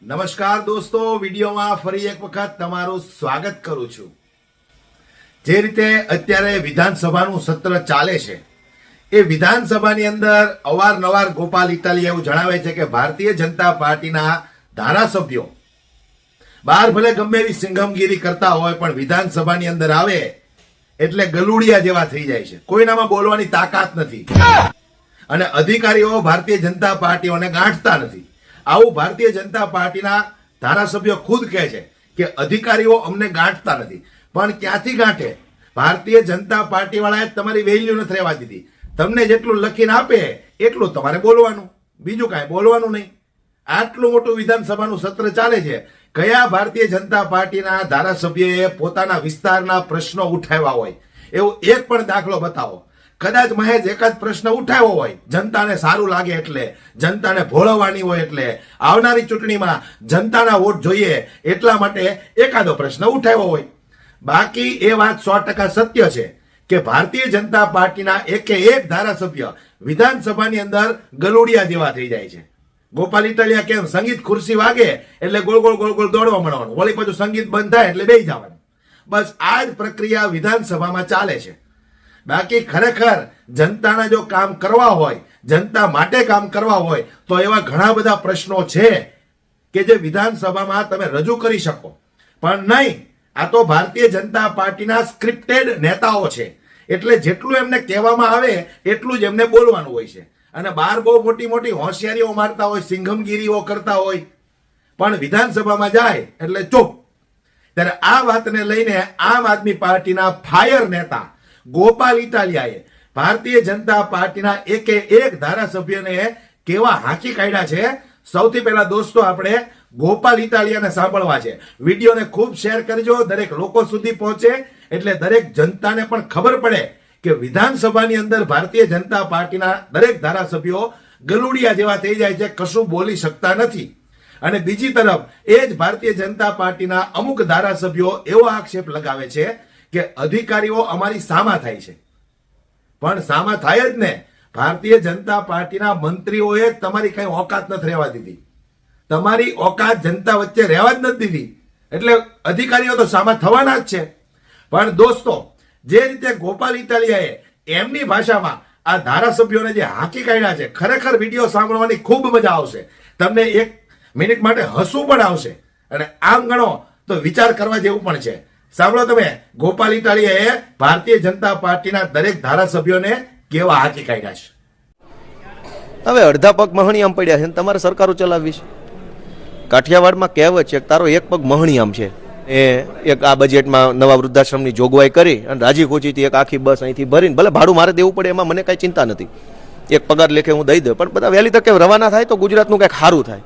નમસ્કાર દોસ્તો, વિડીયોમાં ફરી એક વખત તમારું સ્વાગત કરું છું। જે રીતે અત્યારે વિધાનસભાનું સત્ર ચાલે છે એ વિધાનસભાની અંદર અવારનવાર ગોપાલ ઇટાલિયા એવું જણાવે છે કે ભારતીય જનતા પાર્ટીના ધારાસભ્યો બહાર ભલે ગમે એવી સિંઘમગીરી કરતા હોય પણ વિધાનસભાની અંદર આવે એટલે ગલુડિયા જેવા થઈ જાય છે, કોઈનામાં બોલવાની તાકાત નથી અને અધિકારીઓ ભારતીય જનતા પાર્ટીઓને ગાંઠતા નથી। આવું ભારતીય જનતા પાર્ટીના ધારાસભ્યો ખુદ કહે છે કે અધિકારીઓ અમને ગાંઠતા નથી, પણ ક્યાંથી ગાંઠે? ભારતીય જનતા પાર્ટી વાળાએ તમારી વેલ્યુ નથી રહેવા દીધી। તમને જેટલું લખીને આપે એટલું તમારે બોલવાનું, બીજું કાંઈ બોલવાનું નહીં। આટલું મોટું વિધાનસભાનું સત્ર ચાલે છે, કયા ભારતીય જનતા પાર્ટીના ધારાસભ્યએ પોતાના વિસ્તારના પ્રશ્નો ઉઠાવ્યા હોય એવો એક પણ દાખલો બતાવો। કદાચ મહેજ એકાદ પ્રશ્ન ઉઠાવ્યો હોય, જનતાને સારું લાગે એટલે, જનતાને ભોળવવાની હોય એટલે, આવનારી ચૂંટણીમાં જનતાના વોટ જોઈએ એટલા માટે એકાદો પ્રશ્ન ઉઠાવ્યો હોય। બાકી એ વાત 100% સત્ય છે કે ભારતીય જનતા પાર્ટીના એકે એક ધારાસભ્ય વિધાનસભાની અંદર ગલુડિયા જેવા થઈ જાય છે। ગોપાલ ઇટાલિયા કેમ સંગીત ખુરશી વાગે એટલે ગોળ ગોળ ગોળ ગોળ દોડવા માંડવાનું, વળી પાછું સંગીત બંધ થાય એટલે બેસી જવાનું। બસ આ જ પ્રક્રિયા વિધાનસભામાં ચાલે છે। બાકી ખરેખર જનતાના જો કામ કરવા હોય, જનતા માટે કામ કરવા હોય તો એવા ઘણા બધા પ્રશ્નો છે કે જે વિધાનસભામાં તમે રજૂ કરી શકો, પણ નહીં। આ તો ભારતીય જનતા પાર્ટીના સ્ક્રિપ્ટેડ નેતાઓ છે, એટલે જેટલું એમને કહેવામાં આવે એટલું જ એમને બોલવાનું હોય છે અને બહાર બહુ મોટી મોટી હોશિયારીઓ મારતા હોય, સિંઘમગીરીઓ કરતા હોય, પણ વિધાનસભામાં જાય એટલે ચૂપ। ત્યારે આ વાતને લઈને આમ આદમી પાર્ટીના ફાયર નેતા ગોપાલ ઇટાલિયાએ ભારતીય જનતા પાર્ટીના એકે એક ધારાસભ્યને કેવા હાંકી કાઢ્યા છે। સૌથી પહેલા દોસ્તો આપણે ગોપાલ ઇટાલિયાને સાંભળવા છે। વિડીયોને ખૂબ શેર કરજો, દરેક લોકો સુધી પહોંચે એટલે દરેક જનતાને પણ ખબર પડે કે વિધાનસભાની અંદર ભારતીય જનતા પાર્ટીના દરેક ધારાસભ્યો ગલુડિયા જેવા થઈ જાય છે, કશું બોલી શકતા નથી। અને બીજી તરફ એ જ ભારતીય જનતા પાર્ટીના અમુક ધારાસભ્યો એવો આક્ષેપ લગાવે છે કે અધિકારીઓ અમારી સામા થાય છે, પણ સામા થાય જ ને। ભારતીય જનતા પાર્ટીના મંત્રીઓએ તમારી કઈ ઓકાત નથી રહેવા દીધી, તમારી ઓકાત જનતા વચ્ચે રહેવા જ નથી દીધી, એટલે અધિકારીઓ તો સામા થવાના જ છે। પણ દોસ્તો, જે રીતે ગોપાલ ઇટાલિયાએ એમની ભાષામાં આ ધારાસભ્યોને જે હાંકી કાઢ્યા છે, ખરેખર વિડીયો સાંભળવાની ખૂબ મજા આવશે, તમને 1 મિનિટ માટે હસવું પણ આવશે અને આમ ગણો તો વિચાર કરવા જેવું પણ છે। સાંભળો તમે ગોપાલ ઇટાલિયાએ ભારતીય જનતા પાર્ટીના દરેક ધારાસભ્યોને કેવા હાંકી કાઢ્યા છે। હવે અડધા પગ મહણી આમ પડ્યા છે, તમારે સરકારો ચલાવવી છે। કાઠિયાવાડમાં કહેવત છે કે તારો એક પગ મહણી આમ છે। એ એક આ બજેટમાં નવા વૃદ્ધાશ્રમની જોગવાઈ કરી અને રાજી ખુશીથી એક આખી બસ અહીંથી ભરીને, ભલે ભાડું મારે દેવું પડે એમાં મને કાંઈ ચિંતા નથી, એક પગાર લેખે હું દઈ દઉં, પણ બધા વહેલી તકે રવાના થાય તો ગુજરાતનું કંઈક સારું થાય।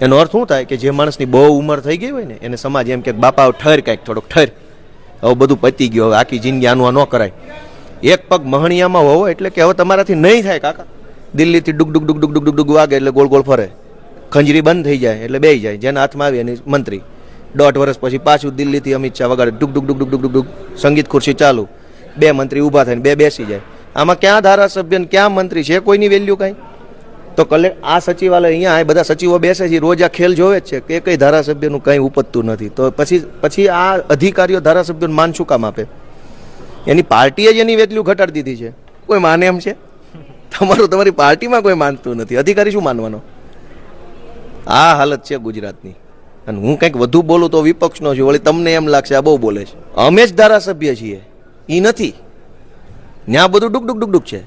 એનો અર્થ શું થાય કે જે માણસની બહુ ઉંમર થઈ ગઈ હોય ને એને સમાજ એમ કે બાપા ઠર કાંઈક થોડોક ઠર, હવે બધું પતી ગયું, હવે આખી જિંદગી આનું આ ન કરાય। એક પગ મહણિયામાં હોવો એટલે કે હવે તમારાથી નહીં થાય કાકા। દિલ્હીથી ડુક ડુક ડુક ડુક ડુક ડુક ડુક વાગે એટલે ગોળ ગોળ ફરે, ખંજરી બંધ થઈ જાય એટલે બેસી જાય, જેના હાથમાં આવે એની મંત્રી। 1.5 વર્ષ પછી પાછું દિલ્હીથી અમિત શાહ વગાડે ડુક ડુક ડુક ડુક ડુક ડુક, સંગીત ખુરશી ચાલુ, 2 મંત્રી ઊભા થઈને 2 બેસી જાય। આમાં ક્યાં ધારાસભ્ય ને ક્યાં મંત્રી છે? કોઈની વેલ્યુ કાંઈ? તો આ સચિવાલય અહીંયા આ બધા સચિવો બેસે છે, રોજ આ ખેલ જોવે જ છે કે કઈ ધારાસભ્યનું કંઈ ઉપજતું નથી, તો પછી આ અધિકારીઓ ધારાસભ્યોને માન શું કામ આપે? એની પાર્ટીએ જ એની વેલ્યુ ઘટાડી દીધી છે, કોઈ માને એમ છે? તમારી પાર્ટીમાં કોઈ માનતું નથી, અધિકારી શું માનવાનો? આ હાલત છે ગુજરાતની। અને હું કંઈક વધુ બોલું તો વિપક્ષનો છું, વળી તમને એમ લાગશે આ બહુ બોલે છે। અમે જ ધારાસભ્ય છીએ, એ નથી, ત્યાં બધું ડુક ડુક ડુક ડુક છે।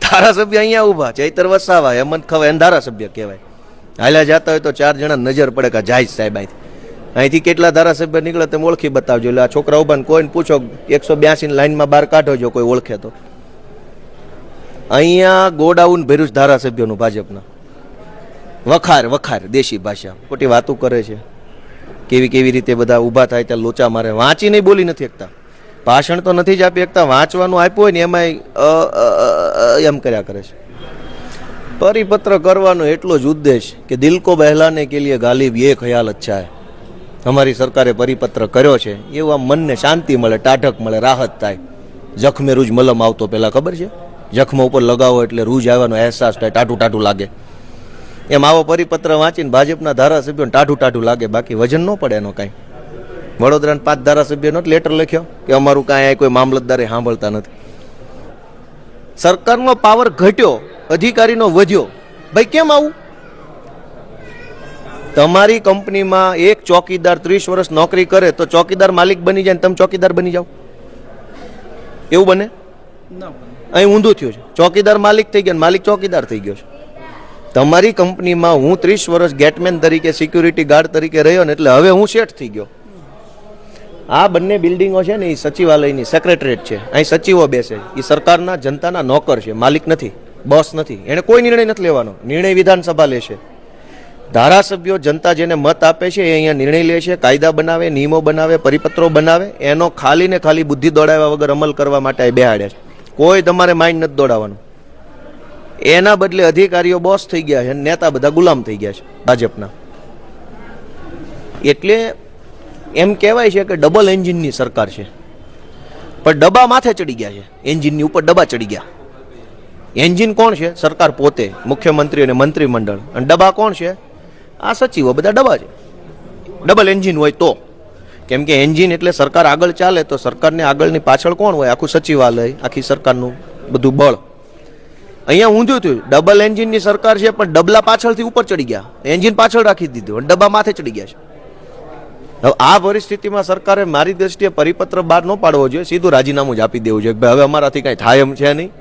ધારાસભ્ય અહીંયા ઊભા, ચૈતર વસાવા, હેમંત ખવા, એને ધારાસભ્ય કહેવાય। હાલ્યા જતા હોય તો 4 જણા નજર પડે કે જાય સાહેબ અહીંથી કેટલા ધારાસભ્ય નીકળે તેમ ઓળખી બતાવજો। એટલે આ છોકરા ઊભા ને કોઈને પૂછો 182 લાઈનમાં બહાર કાઢો જો કોઈ ઓળખે તો। અહીંયા ગોડાઉન ભર્યું ધારાસભ્યોનું ભાજપના, વખાર દેશી ભાષા ખોટી વાતો કરે છે, કેવી રીતે બધા ઊભા થાય ત્યાં લોચા મારે, વાંચી નહીં બોલી નથી શકતા, ભાષણ તો નથી જ આપી શકતા, વાંચવાનું આપ્યું હોય ને એમાં એમ કર્યા કરે છે। પરિપત્ર કરવાનો એટલો જ ઉદ્દેશ કે દિલ કો બહેલાને કે લીએ ગાલિબ ये ખ્યાલ अच्छा है। અમારી સરકારે પરિપત્ર કર્યો છે એવું આમ મનને શાંતિ મળે, ટાઢક મળે, રાહત થાય। જખમે રૂજ મલમ આવતો પહેલાં ખબર છે, જખમો ઉપર લગાવો એટલે રૂજ આવવાનો અહેસાસ થાય, ટાટું લાગે। એમ આવો પરિપત્ર વાંચીને ભાજપના ધારાસભ્યોને ટાઢું ટાઢું લાગે, બાકી વજન ન પડે એનો કાંઈ. વડોદરાના 5 ધારાસભ્યોનો લેટર લખ્યો કે અમારું કાંઈ કોઈ મામલતદારે સાંભળતા નથી. સરકારનો પાવર ઘટ્યો, અધિકારીનો વધ્યો. ભાઈ કેમ આવું? તમારી કંપનીમાં એક ચોકીદાર 30 વર્ષ નોકરી કરે તો ચોકીદાર માલિક બની જાય ને તમે ચોકીદાર બની જાઓ, એવું બને? અહીં ઊંધું થયું છે. ચોકીદાર માલિક થઈ ગયા, માલિક ચોકીદાર થઈ ગયો છે. તમારી કંપનીમાં હું 30 વર્ષ ગેટમેન તરીકે, સિક્યુરિટી ગાર્ડ તરીકે રહ્યો ને એટલે હવે હું શેઠ થઈ ગયો. આ બંને બિલ્ડિંગો છે ને એ સચિવાલયની સેક્રેટરીએટ છે. અહીં સચિવો બેસે, એ સરકારના જનતાના નોકર છે, માલિક નથી, બોસ નથી. એને કોઈ નિર્ણય નથી લેવાનો, નિર્ણય વિધાનસભા લેશે. ધારાસભ્યો જનતા જેને મત આપે છે એ અહીંયા નિર્ણય લે છે, કાયદા બનાવે, નિયમો બનાવે, પરિપત્રો બનાવે. એનો ખાલી ને ખાલી બુદ્ધિ દોડાવ્યા વગર અમલ કરવા માટે આ બેહાડે છે. કોઈ તમારે માઇન્ડ નથી દોડાવવાનું. એના બદલે અધિકારીઓ બોસ થઈ ગયા છે, નેતા બધા ગુલામ થઈ ગયા છે ભાજપના. એટલે એમ કહેવાય છે કે ડબલ એન્જિનની સરકાર છે, પણ ડબ્બા માથે ચડી ગયા છે, એન્જિનની ઉપર ડબ્બા ચડી ગયા. એન્જિન કોણ છે? સરકાર પોતે, મુખ્યમંત્રી અને મંત્રીમંડળ. અને ડબ્બા કોણ છે? આ સચિવો, બધા ડબ્બા છે. ડબલ એન્જિન હોય તો, કેમ કે એન્જિન એટલે સરકાર આગળ ચાલે તો સરકારને આગળની પાછળ કોણ હોય? આખું સચિવાલય, આખી સરકારનું બધું બળ. અહીંયા ઊંધું થયું, ડબલ એન્જિનની સરકાર છે પણ ડબલા પાછળથી ઉપર ચડી ગયા, એન્જિન પાછળ રાખી દીધું અને ડબ્બા માથે ચડી ગયા છે. હવે આ પરિસ્થિતિમાં સરકારે મારી દ્રષ્ટિએ પરિપત્ર બહાર ન પાડવો જોઈએ, સીધું રાજીનામું જ આપી દેવું જોઈએ. હવે અમારાથી કાંઈ થાય એમ છે નહીં.